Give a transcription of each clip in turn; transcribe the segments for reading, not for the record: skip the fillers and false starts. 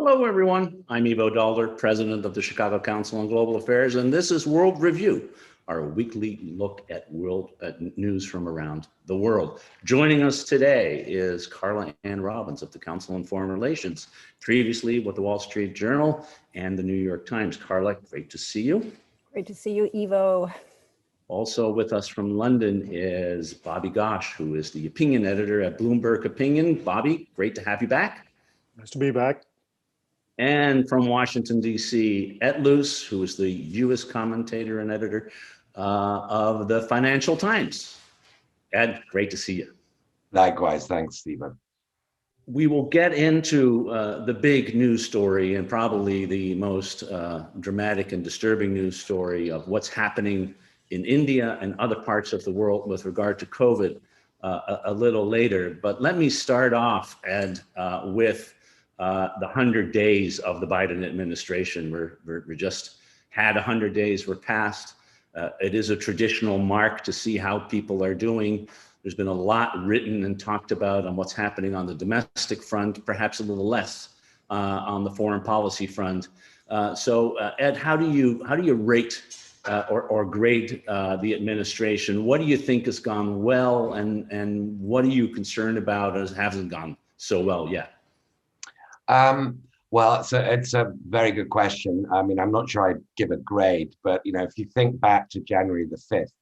Hello, everyone. I'm Ivo Daalder, president of the Chicago Council on Global Affairs, and this is World Review, our weekly look at news from around the world. Joining us today is Carla Robbins of the Council on Foreign Relations, previously with the Wall Street Journal and the New York Times. Carla, great to see you. Great to see you, Ivo. Also with us from London is Bobby Ghosh, who is the opinion editor at Bloomberg Opinion. Bobby, great to have you back. Nice to be back. And from Washington, D.C., Ed Luce, who is the U.S. commentator and editor of the Financial Times. Ed, great to see you. Likewise. Thanks, Stephen. We will get into the big news story and probably the most dramatic and disturbing news story of what's happening in India and other parts of the world with regard to COVID a little later. But let me start off, Ed, with the 100 days of the Biden administration. We're just had 100 days, we're past. It is a traditional mark to see how people are doing. There's been a lot written and talked about on what's happening on the domestic front, perhaps a little less on the foreign policy front. So Ed, how do you rate or grade the administration? What do you think has gone well, and what are you concerned about as hasn't gone so well yet? Well, it's a very good question. I mean, I'm not sure I'd give a grade, but if you think back to January the 5th,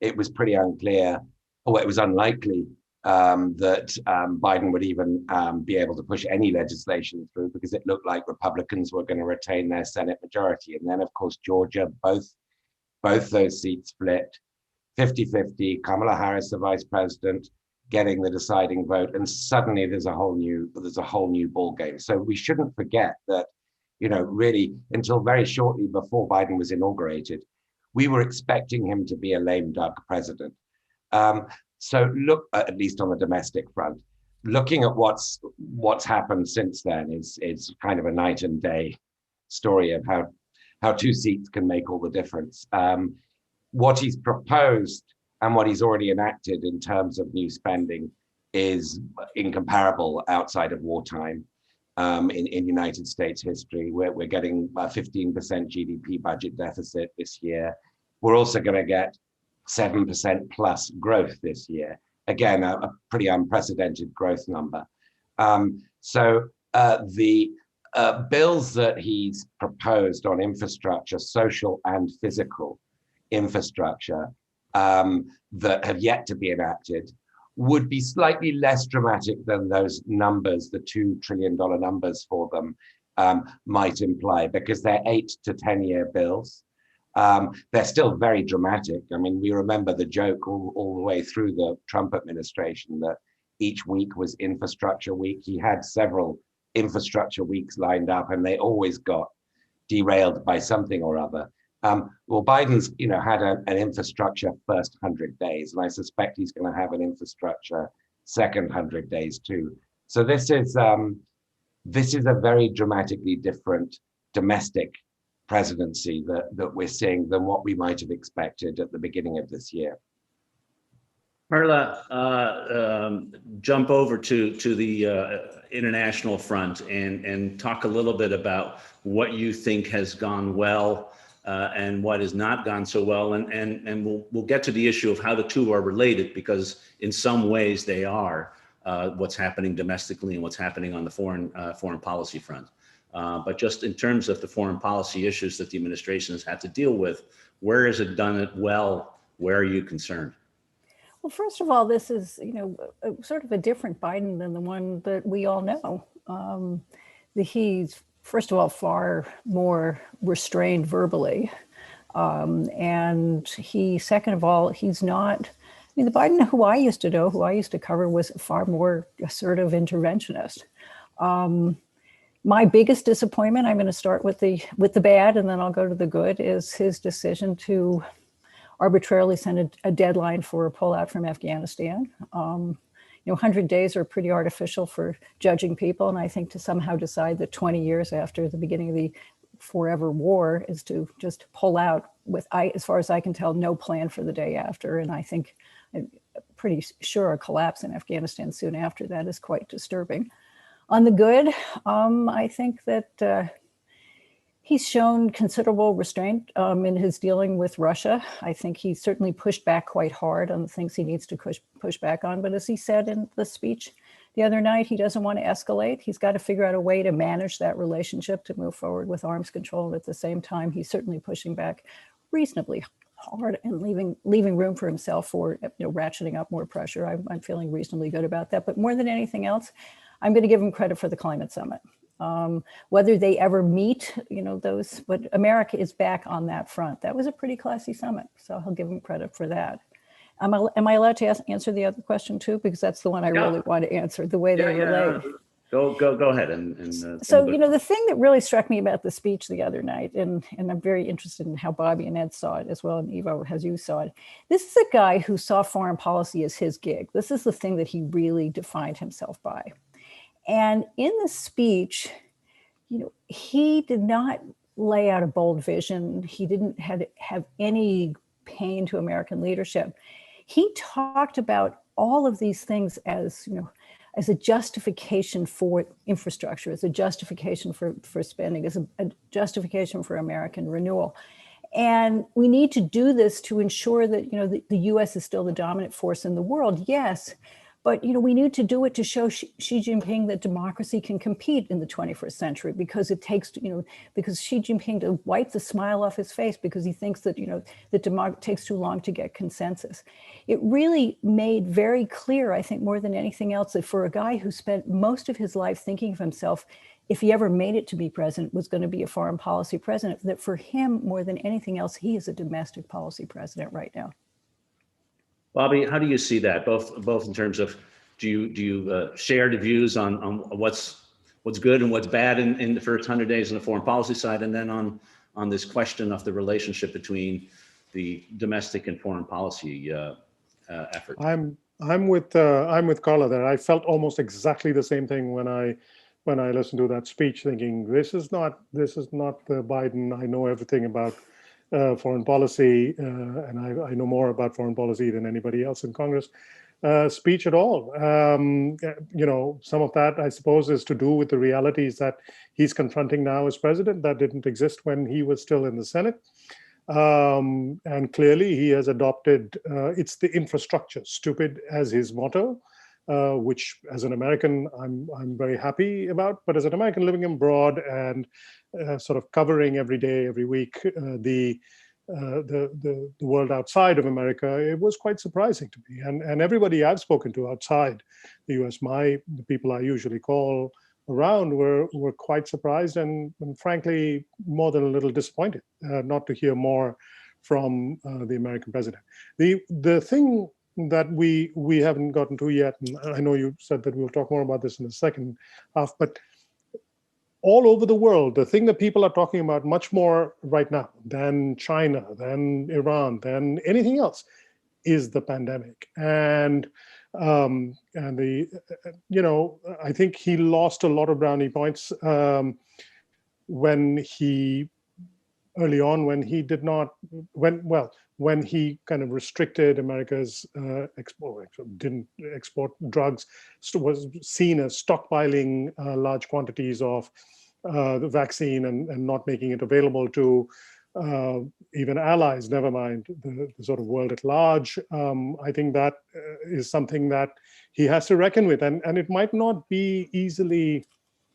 it was pretty unclear, or it was unlikely that Biden would even be able to push any legislation through, because it looked like Republicans were going to retain their Senate majority. And then, of course, Georgia, both those seats flipped, 50-50, Kamala Harris, the vice president, getting the deciding vote, and suddenly there's a whole new ball game. So we shouldn't forget that, really until very shortly before Biden was inaugurated, we were expecting him to be a lame duck president. So look, at least on the domestic front, looking at what's happened since then is kind of a night and day story of how two seats can make all the difference. What he's proposed and what he's already enacted in terms of new spending is incomparable outside of wartime in United States history. We're getting a 15% GDP budget deficit this year. We're also going to get 7% plus growth this year. Again, a pretty unprecedented growth number. So the bills that he's proposed on infrastructure, social and physical infrastructure, that have yet to be enacted, would be slightly less dramatic than those numbers, the $2 trillion numbers for them might imply, because they're 8 to 10 year bills. They're still very dramatic. I mean, we remember the joke all the way through the Trump administration that each week was infrastructure week. He had several infrastructure weeks lined up, and they always got derailed by something or other. Well, Biden's, had an infrastructure first 100 days, and I suspect he's going to have an infrastructure second 100 days too. So this is a very dramatically different domestic presidency that we're seeing than what we might have expected at the beginning of this year. Carla, jump over to the international front and talk a little bit about what you think has gone well and what has not gone so well, and we'll get to the issue of how the two are related, because in some ways they are, what's happening domestically and what's happening on the foreign policy front. But just in terms of the foreign policy issues that the administration has had to deal with, where has it done it well? Where are you concerned? Well, first of all, this is, sort of a different Biden than the one that we all know. He's, first of all, far more restrained verbally. And second of all, he's not, the Biden who I used to know, who I used to cover, was far more assertive interventionist. My biggest disappointment, I'm going to start with the bad and then I'll go to the good, is his decision to arbitrarily send a deadline for a pullout from Afghanistan. 100 days are pretty artificial for judging people, and I think to somehow decide that 20 years after the beginning of the forever war is to just pull out with, as far as I can tell, no plan for the day after. And I think, I'm pretty sure, a collapse in Afghanistan soon after that is quite disturbing. On the good, I think that he's shown considerable restraint in his dealing with Russia. I think he certainly pushed back quite hard on the things he needs to push back on. But as he said in the speech the other night, he doesn't want to escalate. He's got to figure out a way to manage that relationship to move forward with arms control. And at the same time, he's certainly pushing back reasonably hard and leaving room for himself for ratcheting up more pressure. I'm feeling reasonably good about that. But more than anything else, I'm going to give him credit for the climate summit. Whether they ever meet, but America is back on that front. That was a pretty classy summit, so I'll give him credit for that. Am I allowed to answer the other question too? Because that's the one I really want to answer, the way they relate. Go ahead. So, the thing that really struck me about the speech the other night, and I'm very interested in how Bobby and Ed saw it as well, and Ivo, as you saw it. This is a guy who saw foreign policy as his gig. This is the thing that he really defined himself by. And in the speech, he did not lay out a bold vision. He didn't have any pain to American leadership. He talked about all of these things as, as a justification for infrastructure, as a justification for spending, as a justification for American renewal. And we need to do this to ensure that, the US is still the dominant force in the world, yes. But we need to do it to show Xi Jinping that democracy can compete in the 21st century, because it takes, because Xi Jinping to wipe the smile off his face because he thinks that, that takes too long to get consensus. It really made very clear, I think, more than anything else, that for a guy who spent most of his life thinking of himself, if he ever made it to be president, was going to be a foreign policy president, that for him, more than anything else, he is a domestic policy president right now. Bobby, how do you see that? Both in terms of, do you share the views on what's good and what's bad in the first 100 days on the foreign policy side, and then on this question of the relationship between the domestic and foreign policy effort? I'm with Carla there. I felt almost exactly the same thing when I listened to that speech, thinking this is not the Biden. I know everything about foreign policy, and I know more about foreign policy than anybody else in Congress, speech at all. Some of that, I suppose, is to do with the realities that he's confronting now as president that didn't exist when he was still in the Senate. And clearly he has adopted, it's the infrastructure, stupid, as his motto, which as an American, I'm very happy about. But as an American living abroad and sort of covering every day, every week, the world outside of America, it was quite surprising to me. And everybody I've spoken to outside the US, the people I usually call around, were quite surprised and frankly, more than a little disappointed not to hear more from the American president. The thing that we haven't gotten to yet, and I know you said that we'll talk more about this in the second half, but all over the world, the thing that people are talking about much more right now than China, than Iran, than anything else, is the pandemic. And I think he lost a lot of brownie points when he kind of restricted America's export, didn't export drugs, was seen as stockpiling large quantities of the vaccine and not making it available to even allies, never mind the sort of world at large. I think that is something that he has to reckon with, and it might not be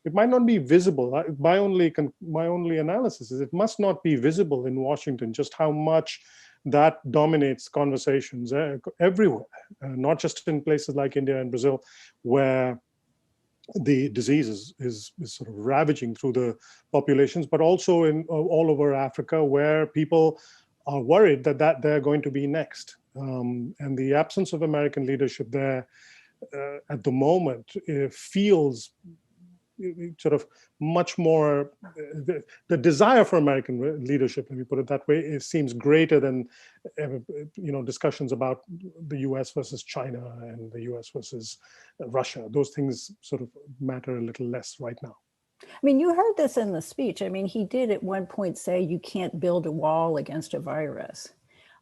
visible. My only analysis is it must not be visible in Washington just how much that dominates conversations everywhere, not just in places like India and Brazil, where the disease is sort of ravaging through the populations, but also in all over Africa, where people are worried that they're going to be next. And the absence of American leadership there at the moment feels sort of much more, the desire for American leadership, let me put it that way, it seems greater than discussions about the US versus China and the US versus Russia. Those things sort of matter a little less right now. I mean, you heard this in the speech. I mean, he did at one point say you can't build a wall against a virus.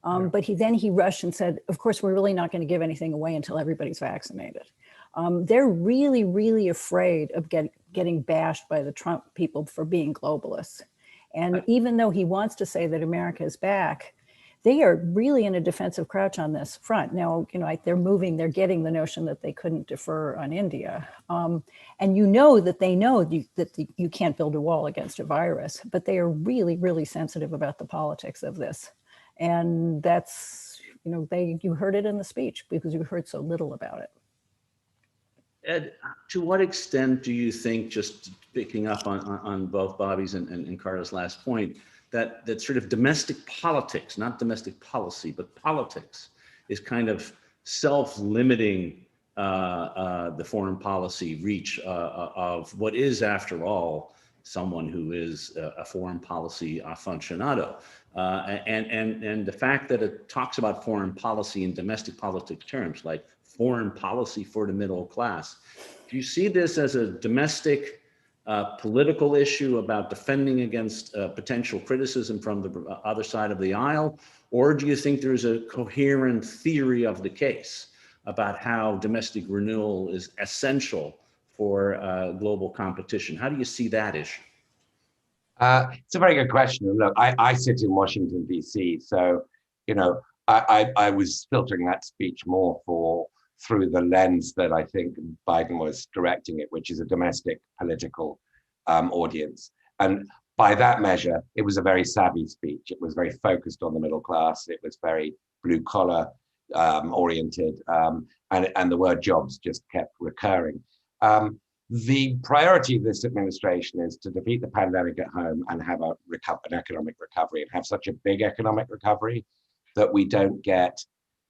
But he rushed and said, of course, we're really not going to give anything away until everybody's vaccinated. They're really, really afraid of getting bashed by the Trump people for being globalists. And even though he wants to say that America is back, they are really in a defensive crouch on this front. Now, they're getting the notion that they couldn't defer on India. And that you can't build a wall against a virus, but they are really, really sensitive about the politics of this. And that's, you heard it in the speech because you heard so little about it. Ed, to what extent do you think, just picking up on both Bobby's and Carla's last point, that sort of domestic politics, not domestic policy, but politics, is kind of self-limiting the foreign policy reach of what is, after all, someone who is a foreign policy aficionado. And the fact that it talks about foreign policy in domestic politics terms, like foreign policy for the middle class. Do you see this as a domestic political issue about defending against potential criticism from the other side of the aisle? Or do you think there's a coherent theory of the case about how domestic renewal is essential for global competition? How do you see that issue? It's a very good question. Look, I sit in Washington, D.C., so, I was filtering that speech more through the lens that I think Biden was directing it, which is a domestic political audience. And by that measure, it was a very savvy speech. It was very focused on the middle class. It was very blue collar oriented, and the word jobs just kept recurring. The priority of this administration is to defeat the pandemic at home and have an economic recovery, and have such a big economic recovery that we don't get,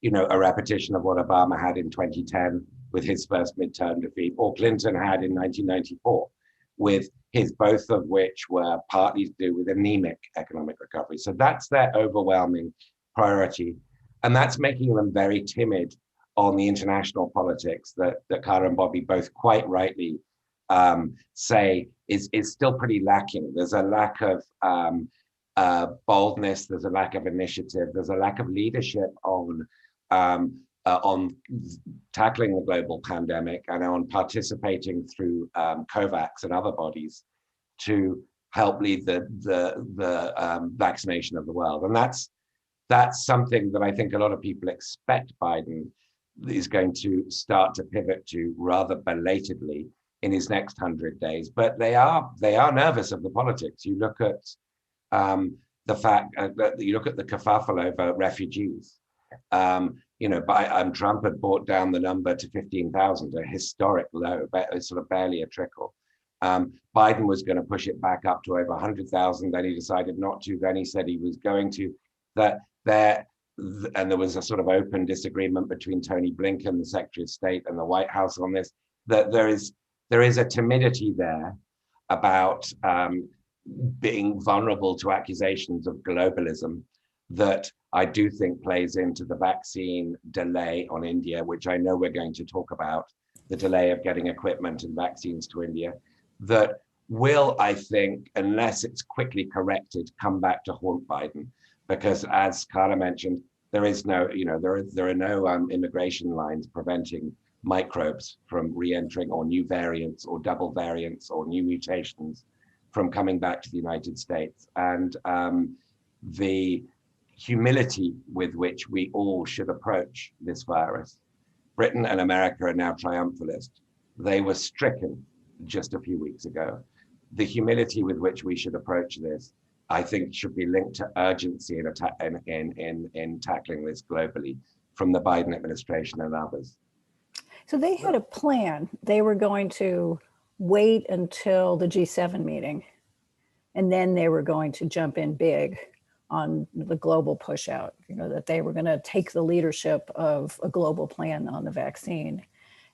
a repetition of what Obama had in 2010 with his first midterm defeat, or Clinton had in 1994 with his, both of which were partly to do with anemic economic recovery. So that's their overwhelming priority. And that's making them very timid on the international politics that Carla and Bobby both quite rightly say is still pretty lacking. There's a lack of boldness, there's a lack of initiative, there's a lack of leadership on tackling the global pandemic and on participating through COVAX and other bodies to help lead the vaccination of the world. And that's something that I think a lot of people expect Biden is going to start to pivot to rather belatedly in his next 100 days. But they are nervous of the politics. You look at the fact that you look at the kerfuffle over refugees. Trump had brought down the number to 15,000, a historic low, sort of barely a trickle. Biden was going to push it back up to over 100,000. Then he decided not to. Then he said he was going to. And there was a sort of open disagreement between Tony Blinken, the Secretary of State, and the White House on this. That there is a timidity there about being vulnerable to accusations of globalism that I do think plays into the vaccine delay on India, which I know we're going to talk about, the delay of getting equipment and vaccines to India, that will, I think, unless it's quickly corrected, come back to haunt Biden. Because as Carla mentioned, there is no, there are no immigration lines preventing microbes from re-entering, or new variants or double variants or new mutations from coming back to the United States. And the humility with which we all should approach this virus. Britain and America are now triumphalist. They were stricken just a few weeks ago. The humility with which we should approach this, I think, should be linked to urgency in tackling this globally from the Biden administration and others. So they had a plan. They were going to wait until the G7 meeting, and then they were going to jump in big on the global push out, that they were going to take the leadership of a global plan on the vaccine.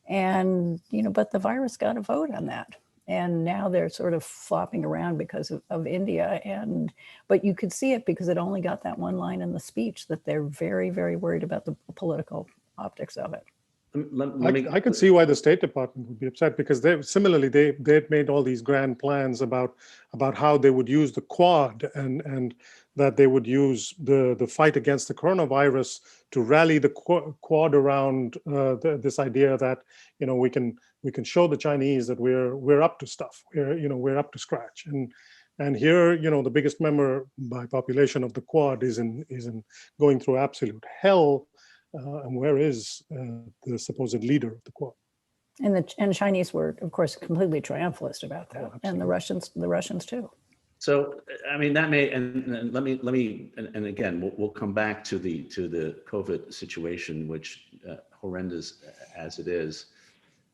And, but the virus got a vote on that. And now they're sort of flopping around because of India. But you could see it because it only got that one line in the speech that they're very, very worried about the political optics of it. I could see why the State Department would be upset, because they'd made all these grand plans about how they would use the Quad and that they would use the fight against the coronavirus rally the Quad around this idea that we can show the Chinese that we're up to stuff, we're up to scratch, and here the biggest member by population of the Quad is in going through absolute hell, and where is the supposed leader of the Quad? And the Chinese were, of course, completely triumphalist about that, and the Russians too. So, I mean, that may, and let me, and again, we'll come back to the COVID situation, which horrendous as it is.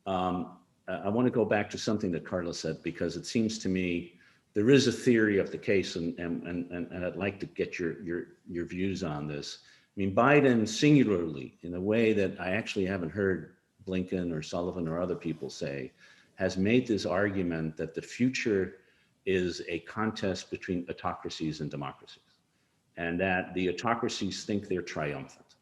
I want to go back to something that Carla said, because it seems to me there is a theory of the case, and I'd like to get your views on this. I mean, Biden singularly, in a way that I actually haven't heard Blinken or Sullivan or other people say, has made this argument that the future is a contest between autocracies and democracies, and that the autocracies think they're triumphant.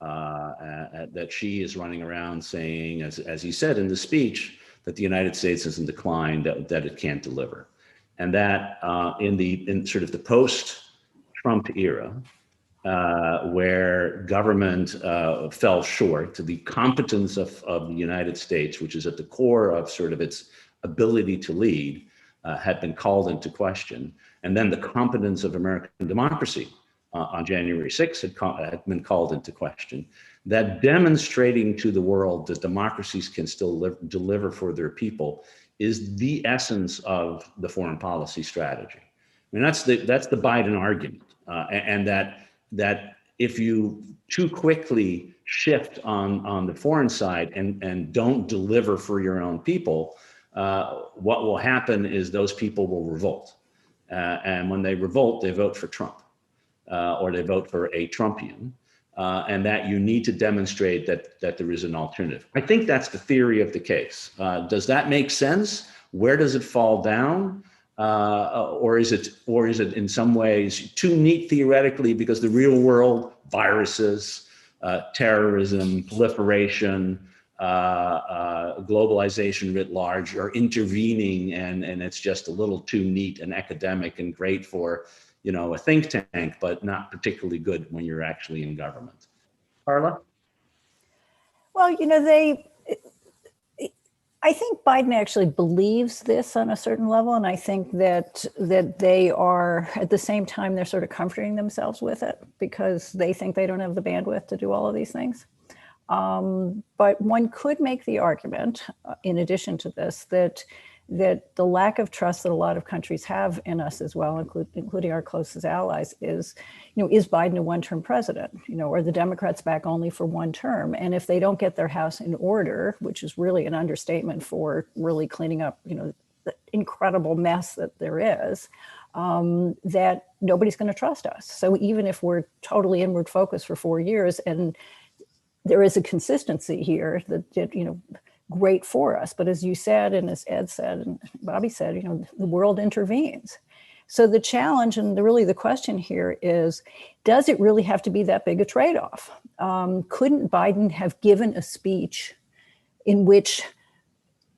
That she is running around saying, as he said in the speech, that the United States is in decline, that it can't deliver. And that in sort of the post-Trump era, where government fell short, the competence of the United States, which is at the core of sort of its ability to lead, had been called into question. And then the competence of American democracy on January 6th had been called into question. That demonstrating to the world that democracies can still deliver for their people is the essence of the foreign policy strategy. I mean, that's the Biden argument, and that if you too quickly shift on the foreign side and don't deliver for your own people, what will happen is those people will revolt. And when they revolt, they vote for Trump, or they vote for a Trumpian, and that you need to demonstrate that there is an alternative. I think that's the theory of the case. Does that make sense? Where does it fall down? Or is it in some ways too neat theoretically, because the real world, viruses, terrorism, proliferation, globalization writ large are intervening, and it's just a little too neat and academic and great for a think tank, but not particularly good when you're actually in government. Carla? Well, I think Biden actually believes this on a certain level, and I think that they are, at the same time, they're sort of comforting themselves with it because they think they don't have the bandwidth to do all of these things. But one could make the argument, in addition to this, that the lack of trust that a lot of countries have in us as well, including our closest allies, is Biden a one-term president? Are the Democrats back only for one term? And if they don't get their house in order, which is really an understatement for really cleaning up, the incredible mess that there is, that nobody's going to trust us. So even if we're totally inward focused for 4 years, and there is a consistency here that great for us. But as you said, and as Ed said, and Bobby said, the world intervenes. So the challenge and really the question here is, does it really have to be that big a trade-off? Couldn't Biden have given a speech in which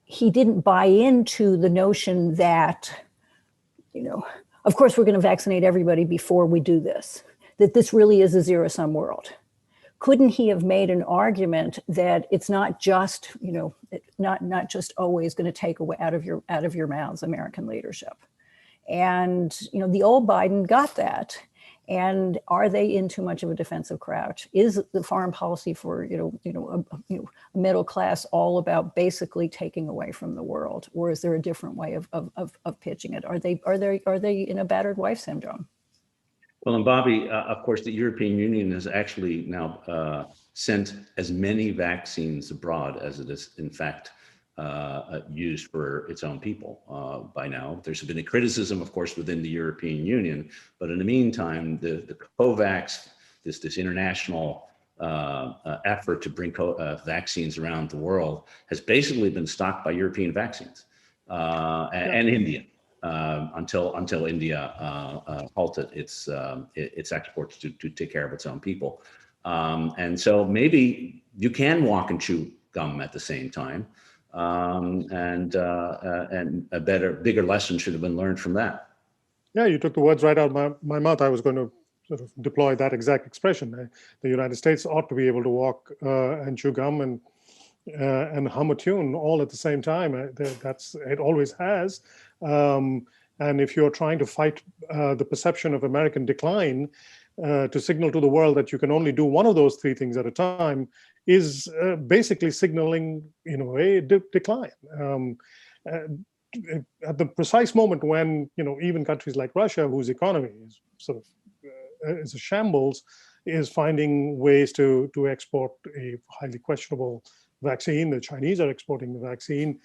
he didn't buy into the notion that, of course, we're going to vaccinate everybody before we do this, that this really is a zero-sum world? Couldn't he have made an argument that it's not just, not just always going to take away out of your mouths American leadership? And the old Biden got that. And are they in too much of a defensive crouch? Is the foreign policy for a middle class all about basically taking away from the world, or is there a different way of pitching it? Are they in a battered wife syndrome? Well, and Bobby, of course, the European Union has actually now sent as many vaccines abroad as it is, in fact, used for its own people by now. There's been a criticism, of course, within the European Union, but in the meantime, the COVAX, this international effort to bring vaccines around the world, has basically been stocked by European vaccines and India. Until India halted its exports to take care of its own people, and so maybe you can walk and chew gum at the same time, and a bigger lesson should have been learned from that. Yeah, you took the words right out of my mouth. I was going to sort of deploy that exact expression. The United States ought to be able to walk and chew gum and hum a tune all at the same time. It always has. And if you're trying to fight the perception of American decline, to signal to the world that you can only do one of those three things at a time, is basically signaling, in a way, decline. At the precise moment when, even countries like Russia, whose economy is sort of is a shambles, is finding ways to export a highly questionable vaccine. The Chinese are exporting the vaccine.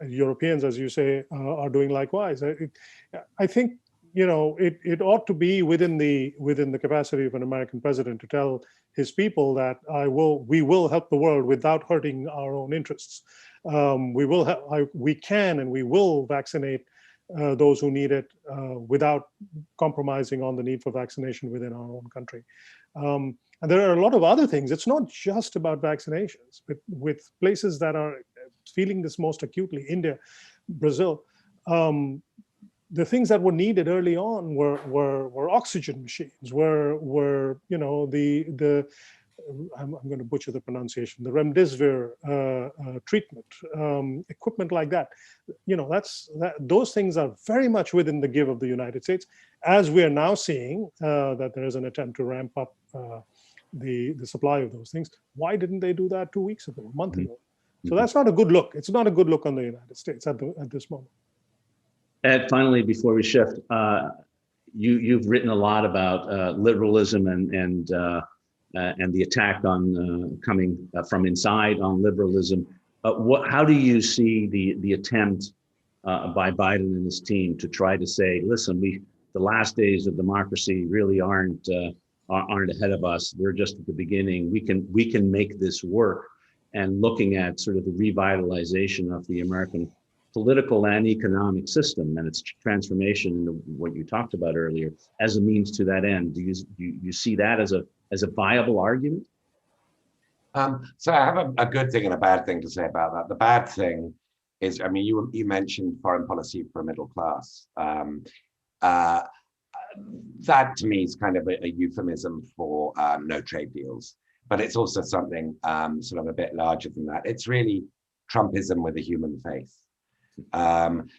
Europeans, as you say, are doing likewise. I think, it ought to be within the capacity of an American president to tell his people that we will help the world without hurting our own interests. We can and we will vaccinate those who need it without compromising on the need for vaccination within our own country. And there are a lot of other things. It's not just about vaccinations, but with places that are feeling this most acutely, India, Brazil, the things that were needed early on were oxygen machines, were I'm going to butcher the pronunciation, the remdesivir treatment, equipment like that. Those things are very much within the give of the United States, as we are now seeing that there is an attempt to ramp up the supply of those things. Why didn't they do that 2 weeks ago, a month ago? So that's not a good look. It's not a good look on the United States at this moment. Ed, finally, before we shift, you've written a lot about liberalism and the attack on coming from inside on liberalism. How do you see the attempt by Biden and his team to try to say, listen, the last days of democracy really aren't ahead of us. We're just at the beginning. We can make this work. And looking at sort of the revitalization of the American political and economic system and its transformation into what you talked about earlier as a means to that end. Do you see that as a viable argument? So I have a good thing and a bad thing to say about that. The bad thing is, you mentioned foreign policy for a middle class. That to me is kind of a euphemism for no trade deals, but it's also something sort of a bit larger than that. It's really Trumpism with a human face. And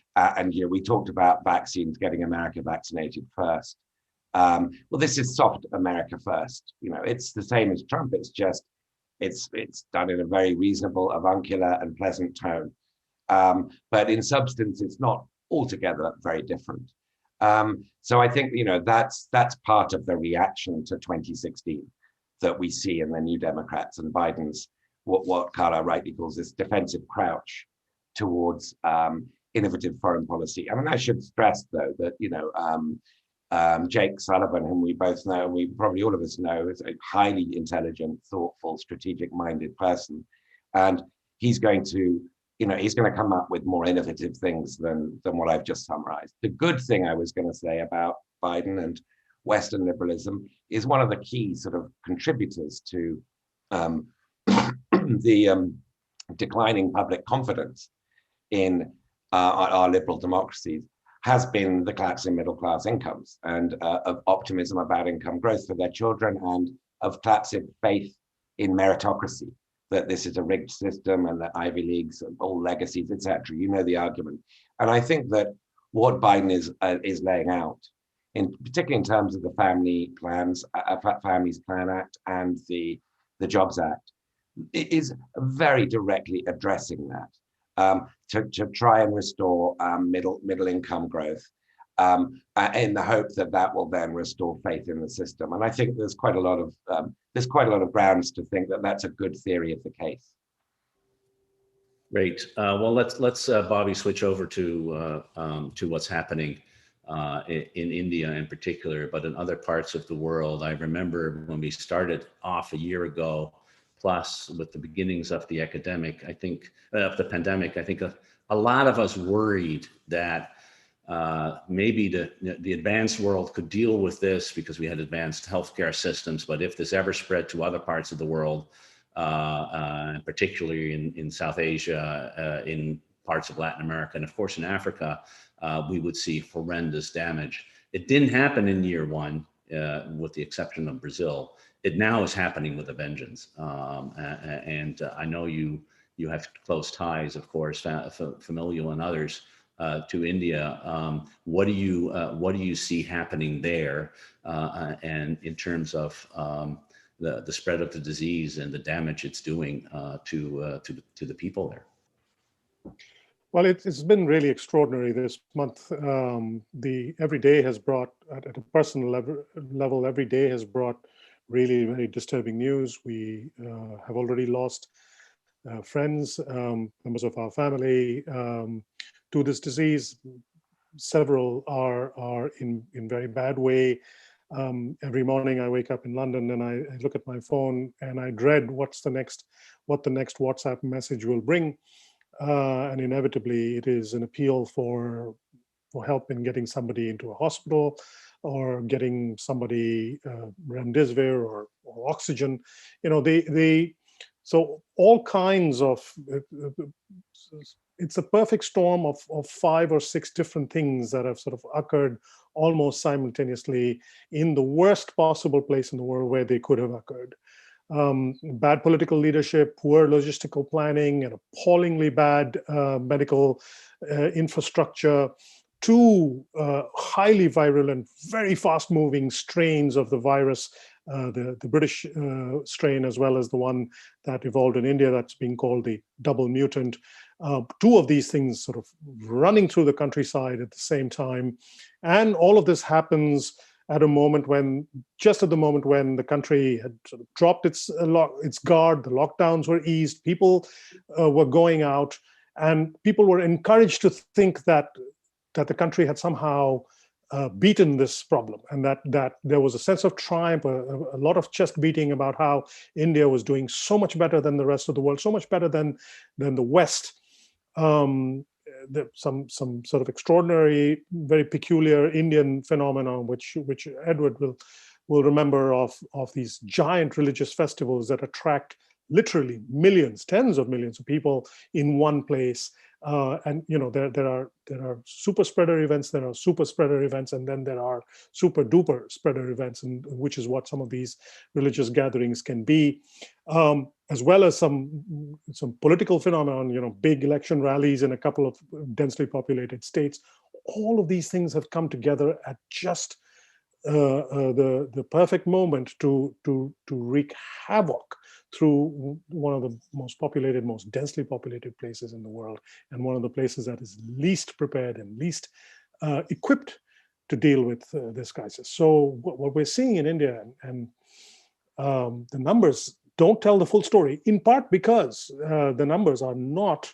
we talked about vaccines, getting America vaccinated first. Well, this is soft America first. It's the same as Trump. It's just it's done in a very reasonable, avuncular, and pleasant tone. But in substance, it's not altogether very different. So I think that's part of the reaction to 2016 that we see in the New Democrats and Biden's what Carla rightly calls this defensive crouch towards innovative foreign policy. I should stress though that Jake Sullivan, whom we both know, and we probably all of us know, is a highly intelligent, thoughtful, strategic-minded person, and he's going to come up with more innovative things than what I've just summarized. The good thing I was going to say about Biden and Western liberalism is one of the key sort of contributors to the declining public confidence in our liberal democracies has been the collapse in middle class incomes and of optimism about income growth for their children and of collapsive faith in meritocracy, that this is a rigged system and that Ivy Leagues and all legacies, etc. You know the argument. And I think that what Biden is laying out, particularly in terms of the Families Plan Act and the Jobs Act, is very directly addressing that. To try and restore middle income growth in the hope that will then restore faith in the system. And I think there's quite a lot of grounds to think that that's a good theory of the case. Great. Well, let's Bobby switch over to what's happening in India in particular, but in other parts of the world. I remember when we started off a year ago, plus with the beginnings of the pandemic, I think a lot of us worried that maybe the advanced world could deal with this because we had advanced healthcare systems. But if this ever spread to other parts of the world, particularly in South Asia, in parts of Latin America, and of course in Africa, we would see horrendous damage. It didn't happen in year one, with the exception of Brazil. It now is happening with a vengeance. And I know you have close ties, of course, familial and others, to India. What do you see happening there, and in terms of the spread of the disease and the damage it's doing to the people there? Well, it's been really extraordinary this month. Every day has brought, at a personal level, every day has brought really very disturbing news. We have already lost friends, members of our family, to this disease. Several are in very bad way. Every morning I wake up in London and I look at my phone and I dread what the next WhatsApp message will bring. And inevitably, it is an appeal for help in getting somebody into a hospital, or getting somebody remdesivir or oxygen. So all kinds of. It's a perfect storm of 5 or 6 different things that have sort of occurred almost simultaneously in the worst possible place in the world where they could have occurred. Bad political leadership, poor logistical planning, and appallingly bad medical infrastructure, 2 highly virulent, very fast-moving strains of the virus, the British strain, as well as the one that evolved in India that's being called the double mutant. 2 of these things sort of running through the countryside at the same time. And all of this happens at a moment when, just at the moment when the country had sort of dropped its guard, the lockdowns were eased, people were going out, and people were encouraged to think that the country had somehow beaten this problem, and that there was a sense of triumph, a lot of chest beating about how India was doing so much better than the rest of the world, so much better than the West. Some sort of extraordinary, very peculiar Indian phenomenon, which Edward will remember, of these giant religious festivals that attract literally millions, tens of millions of people in one place. And there are super spreader events, there are super spreader events, and then there are super duper spreader events, and which is what some of these religious gatherings can be, as well as some political phenomenon, big election rallies in a couple of densely populated states. All of these things have come together at just the perfect moment to wreak havoc through one of the most populated, most densely populated places in the world, and one of the places that is least prepared and least equipped to deal with this crisis. So what we're seeing in India, and the numbers don't tell the full story, in part because the numbers are not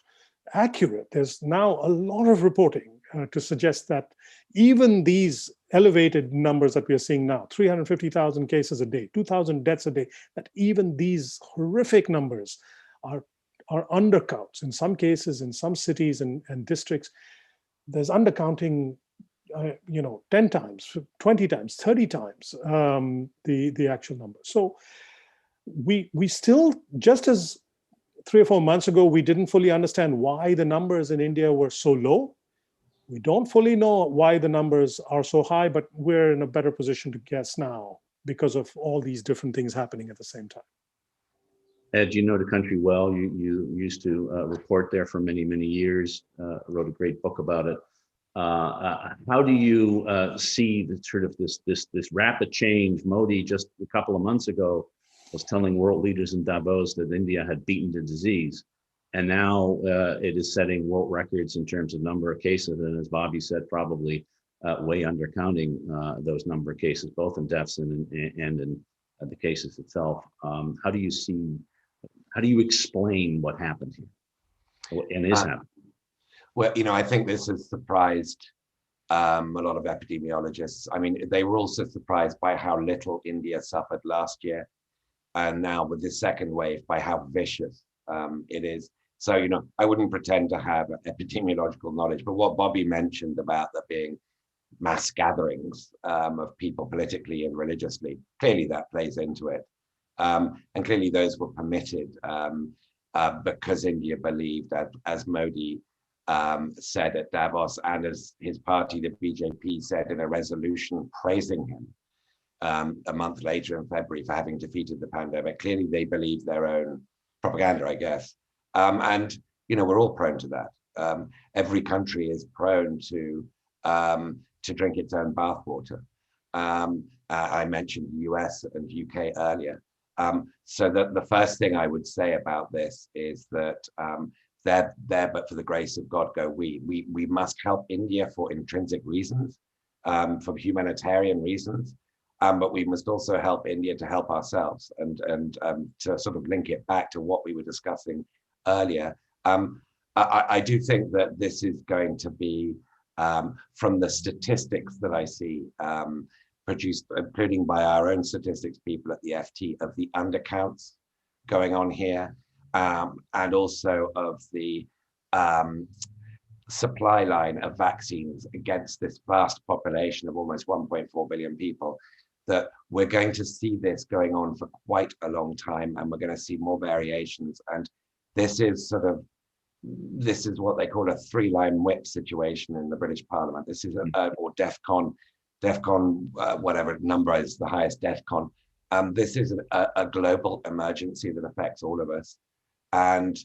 accurate. There's now a lot of reporting to suggest that even these elevated numbers that we are seeing now, 350,000 cases a day, 2,000 deaths a day, that even these horrific numbers are undercounts. In some cases, in some cities and districts, there's undercounting 10 times, 20 times, 30 times the actual number. So we still, just as 3 or 4 months ago, we didn't fully understand why the numbers in India were so low. We don't fully know why the numbers are so high, but we're in a better position to guess now because of all these different things happening at the same time. Ed, you know the country well. You used to report there for many, many years, wrote a great book about it. How do you see the sort of this rapid change? Modi just a couple of months ago was telling world leaders in Davos that India had beaten the disease. And now it is setting world records in terms of number of cases. And as Bobby said, probably way undercounting those number of cases, both in deaths and in the cases itself. How do you explain what happened here and is happening? Well, I think this has surprised a lot of epidemiologists. I mean, they were also surprised by how little India suffered last year. And now with this second wave, by how vicious it is. So, I wouldn't pretend to have epidemiological knowledge, but what Bobby mentioned about there being mass gatherings of people politically and religiously, clearly that plays into it. And clearly those were permitted because India believed that, as Modi said at Davos, and as his party, the BJP, said in a resolution praising him a month later in February for having defeated the pandemic. Clearly, they believe their own propaganda, I guess. And, we're all prone to that. Every country is prone to drink its own bathwater. I mentioned the US and UK earlier. So the first thing I would say about this is that there, but for the grace of God go we. We must help India for intrinsic reasons, for humanitarian reasons, but we must also help India to help ourselves, and to sort of link it back to what we were discussing earlier. I do think that this is going to be, from the statistics that I see produced, including by our own statistics people at the FT, of the undercounts going on here, and also of the supply line of vaccines against this vast population of almost 1.4 billion people, that we're going to see this going on for quite a long time, and we're going to see more variations. And this is what they call a three-line whip situation in the British Parliament. This is or DEFCON, whatever number is the highest DEFCON. This is a global emergency that affects all of us. And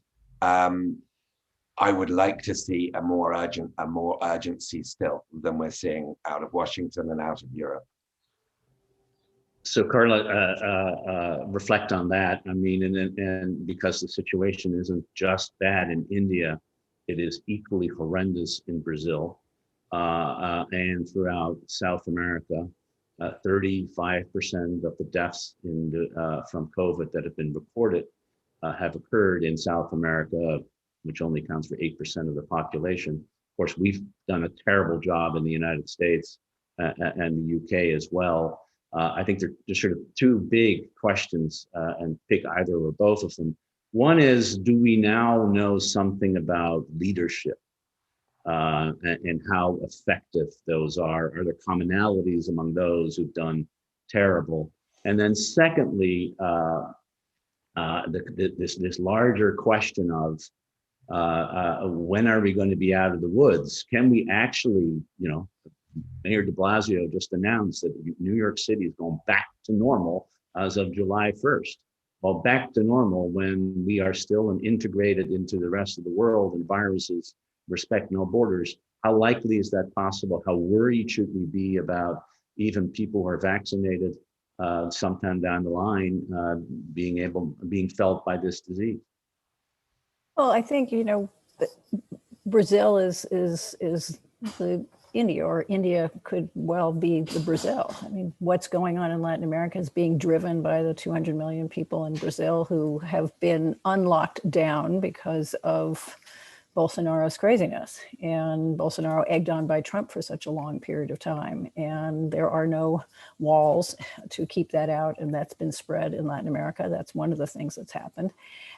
I would like to see a more urgency still than we're seeing out of Washington and out of Europe. So Carla, reflect on that. I mean, and because the situation isn't just bad in India, it is equally horrendous in Brazil and throughout South America. 35% of the deaths from COVID that have been reported have occurred in South America, which only accounts for 8% of the population. Of course, we've done a terrible job in the United States and the UK as well. I think there's sort of two big questions, and pick either or both of them. One is, do we now know something about leadership and how effective those are? Are there commonalities among those who've done terrible? And then secondly, this larger question of when are we going to be out of the woods? Can we actually, Mayor de Blasio just announced that New York City is going back to normal as of July 1st. Well, back to normal when we are still integrated into the rest of the world and viruses respect no borders. How likely is that possible? How worried should we be about even people who are vaccinated sometime down the line being felt by this disease? Well, I think, Brazil is the India, or India could well be the Brazil. I mean, what's going on in Latin America is being driven by the 200 million people in Brazil who have been unlocked down because of Bolsonaro's craziness, and Bolsonaro egged on by Trump for such a long period of time. And there are no walls to keep that out. And that's been spread in Latin America. That's one of the things that's happened.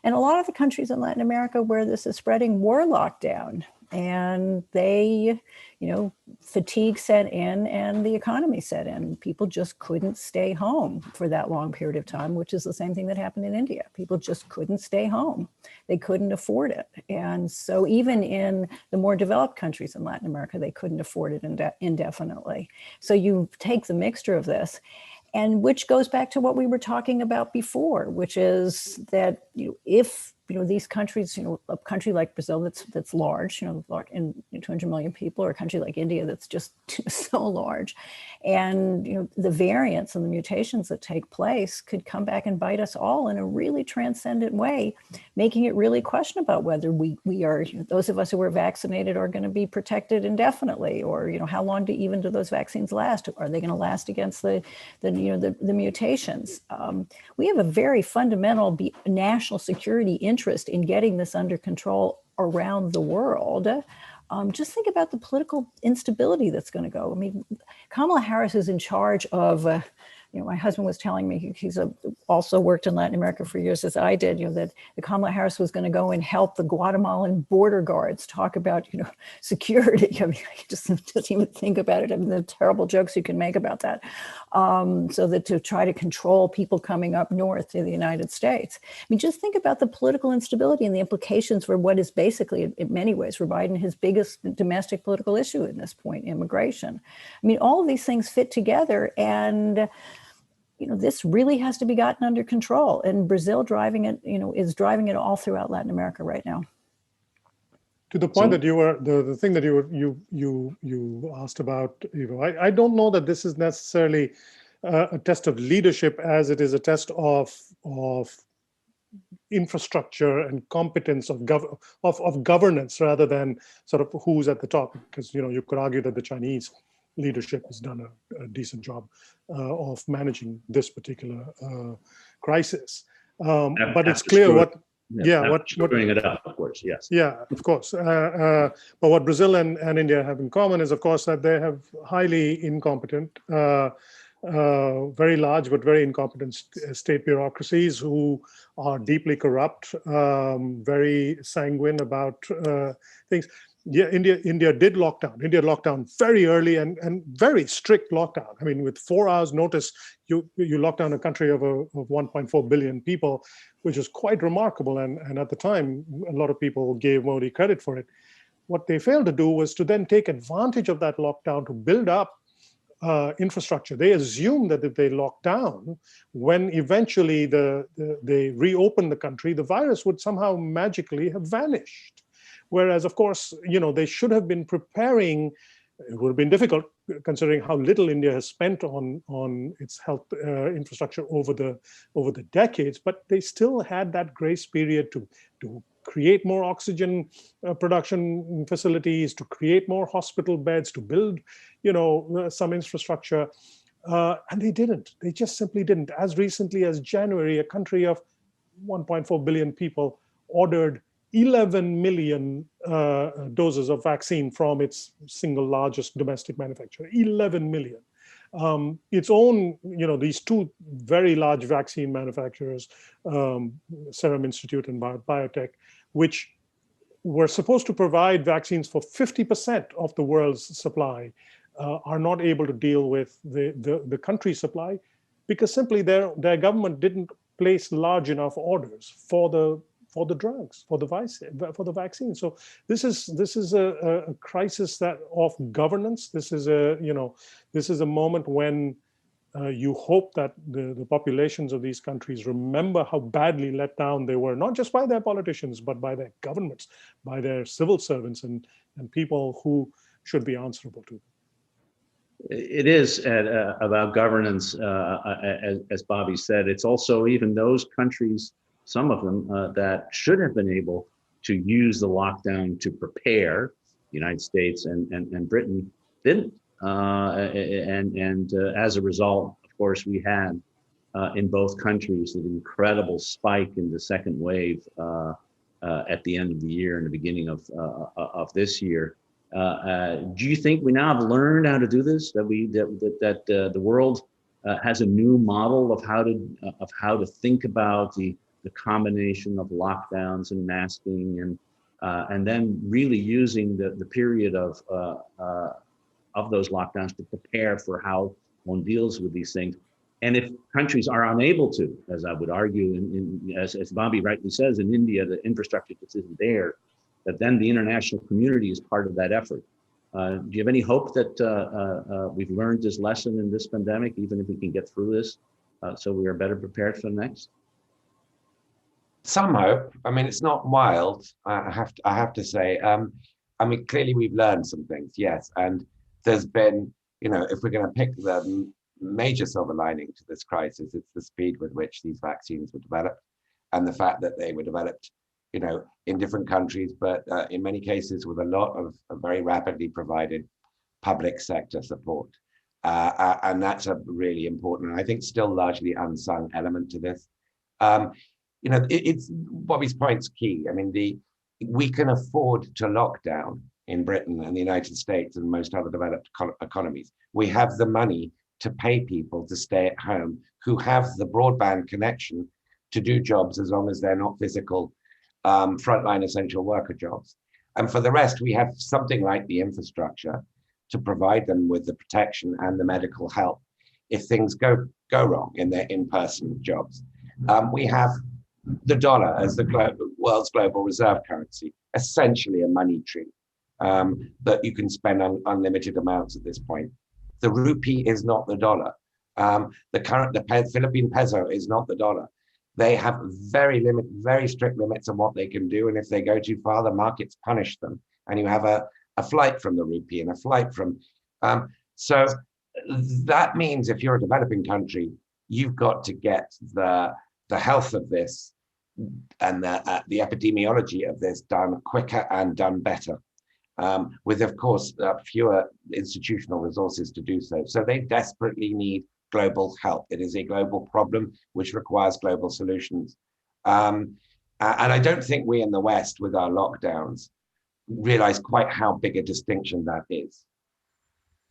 And a lot of the countries in Latin America where this is spreading were locked down, and they, fatigue set in and the economy set in. People just couldn't stay home for that long period of time, which is the same thing that happened in India. People just couldn't stay home. They couldn't afford it. And so even in the more developed countries in Latin America, they couldn't afford it indefinitely. So you take the mixture of this, and which goes back to what we were talking about before, which is that if these countries, a country like Brazil that's large, and 200 million people, or a country like India that's just so large, and the variants and the mutations that take place could come back and bite us all in a really transcendent way, making it really question about whether we are, those of us who are vaccinated are going to be protected indefinitely, or how long do those vaccines last? Are they going to last against the mutations? We have a very fundamental national security interest in getting this under control around the world. Just think about the political instability that's going to go. I mean, Kamala Harris is in charge of my husband was telling me, he's also worked in Latin America for years as I did, that the Kamala Harris was going to go and help the Guatemalan border guards talk about, security. I mean, I just doesn't even think about it. I mean, the terrible jokes you can make about that. So that to try to control people coming up north to the United States. I mean, just think about the political instability and the implications for what is basically, in many ways, for Biden, his biggest domestic political issue at this point, immigration. I mean, all of these things fit together, and this really has to be gotten under control. And Brazil driving it, is driving it all throughout Latin America right now. To the point that you were, the thing that you asked about, Ivo, I don't know that this is necessarily a test of leadership as it is a test of infrastructure and competence of governance rather than sort of who's at the top. Because you could argue that the Chinese leadership has done a decent job of managing this particular crisis. But it's clear what. Yeah, what screwing it up, of course, yes. Yeah, of course. But what Brazil and India have in common is, of course, that they have highly incompetent, very large but very incompetent state bureaucracies who are deeply corrupt, very sanguine about things. Yeah, India did lock down. India locked down very early and very strict lockdown. I mean, with 4 hours notice, you lock down a country of 1.4 billion people, which is quite remarkable. And at the time, a lot of people gave Modi credit for it. What they failed to do was to then take advantage of that lockdown to build up infrastructure. They assumed that if they locked down, when eventually they reopened the country, the virus would somehow magically have vanished. Whereas, of course, they should have been preparing. It would have been difficult considering how little India has spent on its health infrastructure over the decades, but they still had that grace period to create more oxygen production facilities, to create more hospital beds, to build, some infrastructure. And they didn't. They just simply didn't. As recently as January, a country of 1.4 billion people ordered 11 million doses of vaccine from its single largest domestic manufacturer, 11 million. Its own, these two very large vaccine manufacturers, Serum Institute and Biotech, which were supposed to provide vaccines for 50% of the world's supply, are not able to deal with the country's supply because simply their government didn't place large enough orders for the drugs, for the vaccine. So this is a crisis of governance. This is a moment when you hope that the populations of these countries remember how badly let down they were, not just by their politicians, but by their governments, by their civil servants and people who should be answerable to them. It is about governance, as Bobby said. It's also even those countries, some of them that should have been able to use the lockdown to prepare. The United States and Britain didn't. As a result, of course, we had in both countries an incredible spike in the second wave at the end of the year and the beginning of this year. Do you think we now have learned how to do this? That the world has a new model of how to think about the combination of lockdowns and masking and then really using the period of those lockdowns to prepare for how one deals with these things. And if countries are unable to, as I would argue, as Bobby rightly says, in India, the infrastructure just isn't there, that then the international community is part of that effort. Do you have any hope that we've learned this lesson in this pandemic, even if we can get through this, so we are better prepared for the next? Some hope. I mean, it's not wild, I have to say. I mean, clearly we've learned some things, yes. And there's been, if we're going to pick the major silver lining to this crisis, it's the speed with which these vaccines were developed and the fact that they were developed, in different countries, but in many cases with a lot of very rapidly provided public sector support. And that's a really important, and I think still largely unsung element to this. It's Bobby's point's key. I mean, we can afford to lock down in Britain and the United States and most other developed economies. We have the money to pay people to stay at home who have the broadband connection to do jobs as long as they're not physical frontline essential worker jobs. And for the rest, we have something like the infrastructure to provide them with the protection and the medical help if things go wrong in their in-person jobs. We have the dollar as the world's global reserve currency, essentially a money tree that you can spend unlimited amounts at this point. The rupee is not the dollar. The Philippine peso is not the dollar. They have very strict limits on what they can do. And if they go too far, the markets punish them. And you have a flight from the rupee and a flight from, so that means if you're a developing country, you've got to get the health of this and the epidemiology of this done quicker and done better, with, of course, fewer institutional resources to do so. So they desperately need global help. It is a global problem which requires global solutions. And I don't think we in the West, with our lockdowns, realize quite how big a distinction that is.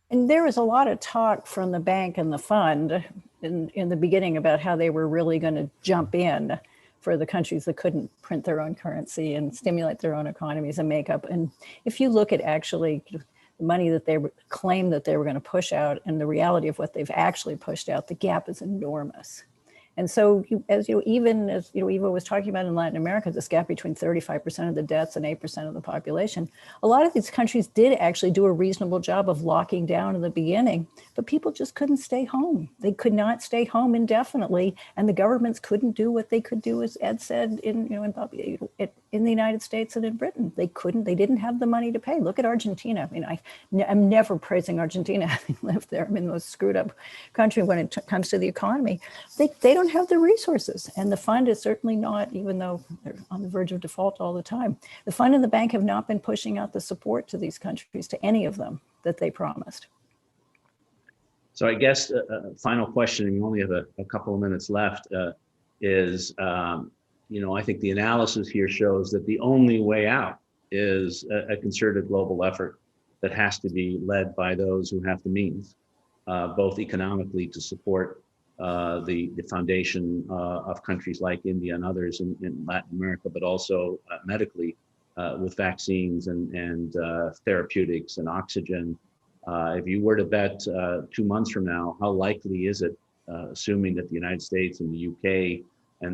And there was a lot of talk from the bank and the fund in the beginning about how they were really going to jump in for the countries that couldn't print their own currency and stimulate their own economies and make up. And if you look at actually the money that they claimed that they were going to push out and the reality of what they've actually pushed out, the gap is enormous. And so, even as Ivo was talking about in Latin America, this gap between 35% of the deaths and 8% of the population, a lot of these countries did actually do a reasonable job of locking down in the beginning, but people just couldn't stay home. They could not stay home indefinitely, and the governments couldn't do what they could do, as Ed said, in the United States and in Britain. They couldn't. They didn't have the money to pay. Look at Argentina. I mean, I'm never praising Argentina having lived there. I mean, the most screwed up country when it comes to the economy. They don't have the resources, and the fund is certainly not, even though they're on the verge of default all the time. The fund and the bank have not been pushing out the support to these countries, to any of them, that they promised. So I guess final question, and we only have a couple of minutes left, is, I think the analysis here shows that the only way out is a concerted global effort that has to be led by those who have the means, both economically to support the foundation of countries like India and others in Latin America, but also medically with vaccines and therapeutics and oxygen. If you were to bet 2 months from now, how likely is it, assuming that the United States and the UK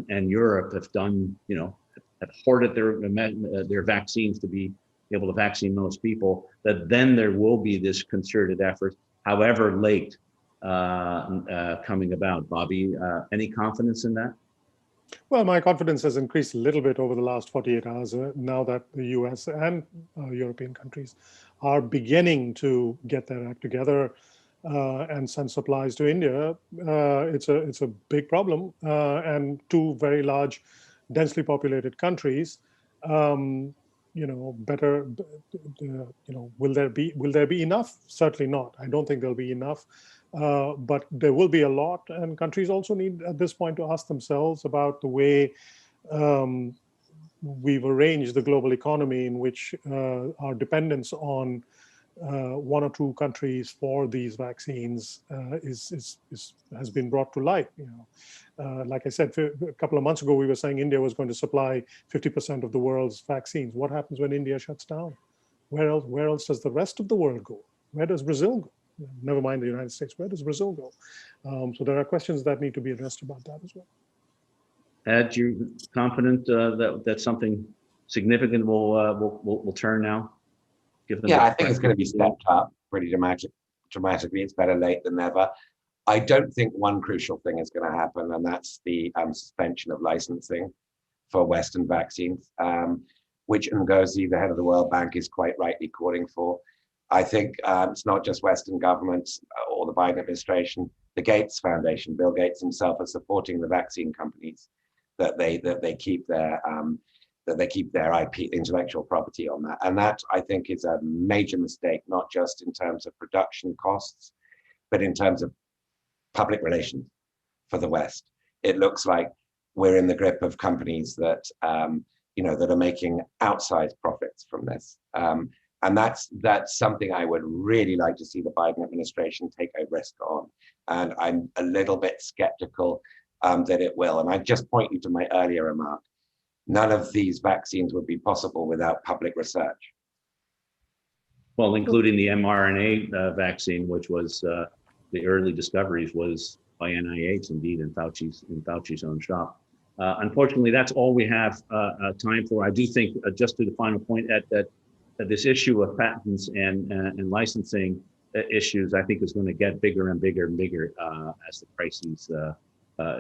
and Europe have done, have hoarded their vaccines to be able to vaccine most people, that then there will be this concerted effort, however late, coming about? Bobby, any confidence in that? Well, my confidence has increased a little bit over the last 48 hours now that the US and European countries are beginning to get their act together and send supplies to India. It's a big problem, and two very large, densely populated countries. Will there be enough? Certainly not. I don't think there'll be enough. But there will be a lot, and countries also need at this point to ask themselves about the way we've arranged the global economy, in which our dependence on one or two countries for these vaccines has been brought to light. Like I said, a couple of months ago, we were saying India was going to supply 50% of the world's vaccines. What happens when India shuts down? Where else does the rest of the world go? Where does Brazil go? Never mind the United States. Where does Brazil go? So there are questions that need to be addressed about that as well. Ed, you confident that something significant will turn now? Yeah, I think it's going to be stepped up pretty dramatically. It's better late than never. I don't think one crucial thing is going to happen, and that's the suspension of licensing for Western vaccines, which Ngozi, the head of the World Bank, is quite rightly calling for. I think it's not just Western governments or the Biden administration. The Gates Foundation, Bill Gates himself, are supporting the vaccine companies that they keep their IP, intellectual property on that. And that, I think, is a major mistake, not just in terms of production costs, but in terms of public relations for the West. It looks like we're in the grip of companies that that are making outsized profits from this. And that's something I would really like to see the Biden administration take a risk on. And I'm a little bit skeptical that it will. And I just point you to my earlier remark. None of these vaccines would be possible without public research. Well, including the mRNA vaccine, which was the early discoveries was by NIH, indeed, in Fauci's own shop. Unfortunately, that's all we have time for. I do think, just to the final point, that this issue of patents and licensing issues, I think, is going to get bigger and bigger and bigger as the crises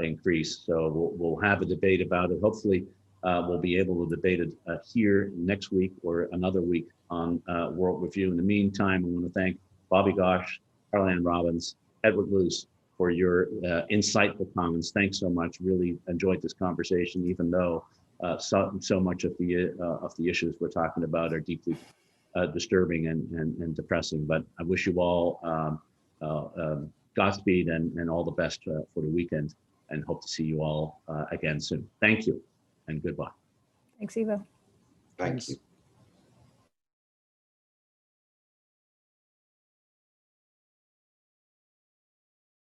increase. So we'll have a debate about it. Hopefully, we'll be able to debate it here next week or another week on World Review. In the meantime, I want to thank Bobby Ghosh, Carla Robbins, Edward Luce for your insightful comments. Thanks so much. Really enjoyed this conversation, even though so much of the issues we're talking about are deeply disturbing and depressing. But I wish you all Godspeed and all the best for the weekend, and hope to see you all again soon. Thank you and goodbye. Thanks, Ivo. Thank you.